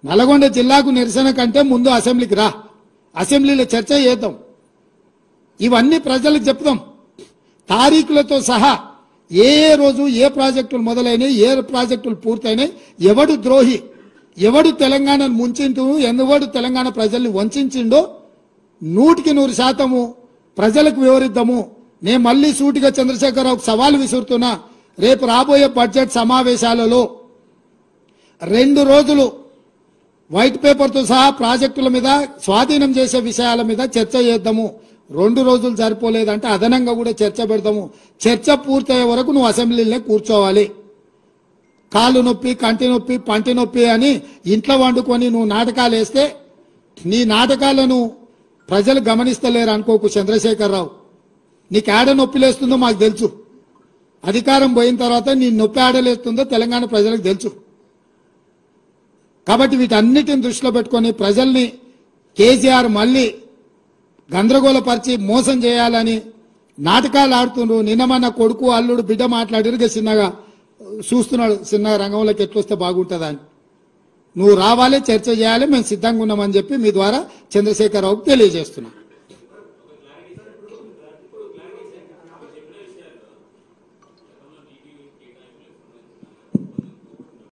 నల్గొండ జిల్లాకు నిరసన కంటే ముందు అసెంబ్లీకి రా, అసెంబ్లీలో చర్చ చేద్దాం, ఇవన్నీ ప్రజలకు చెప్తాం తారీఖులతో సహా. ఏ రోజు ఏ ప్రాజెక్టులు మొదలైనవి, ఏ ప్రాజెక్టులు పూర్తయినాయి, ఎవడు ద్రోహి, ఎవడు తెలంగాణను ముంచిండు, ఎవడు తెలంగాణ ప్రజల్ని వంచిండో 100% ప్రజలకు వివరిద్దాము. నేను మళ్ళీ సూటిగా చంద్రశేఖరరావుకు సవాల్ విసురుతున్నా. రేపు రాబోయే బడ్జెట్ సమావేశాలలో 2 రోజులు వైట్ పేపర్తో సహా ప్రాజెక్టుల మీద, స్వాధీనం చేసే విషయాల మీద చర్చ చేద్దాము. 2 రోజులు సరిపోలేదంటే అదనంగా కూడా చర్చ పెడతాము. చర్చ పూర్తయ్యే వరకు నువ్వు అసెంబ్లీలో కూర్చోవాలి. కాలు నొప్పి, కంటి నొప్పి, పంటి నొప్పి అని ఇంట్లో వండుకొని నువ్వు నాటకాలు వేస్తే నీ నాటకాలను ప్రజలు గమనిస్తలేరు అనుకోకు చంద్రశేఖరరావు. నీకు ఆడ నొప్పి లేస్తుందో మాకు తెలుసు. అధికారం పోయిన తర్వాత నీ నొప్పి ఆడలేస్తుందో తెలంగాణ ప్రజలకు తెలుసు. కాబట్టి వీటన్నిటిని దృష్టిలో పెట్టుకొని ప్రజల్ని కేసీఆర్ మళ్ళీ గందరగోళపరిచి మోసం చేయాలని నాటకాలు ఆడుతుండ్రు. నిన్నమన్న కొడుకు అల్లుడు బిడ్డ మాట్లాడిరుగా చిన్నగా చూస్తున్నాడు, చిన్న రంగంలోకి ఎట్లొస్తే బాగుంటుందా అని. నువ్వు రావాలి, చర్చ చేయాలి, మేము సిద్ధంగా ఉన్నామని చెప్పి మీ ద్వారా చంద్రశేఖరరావుకు తెలియజేస్తున్నాం.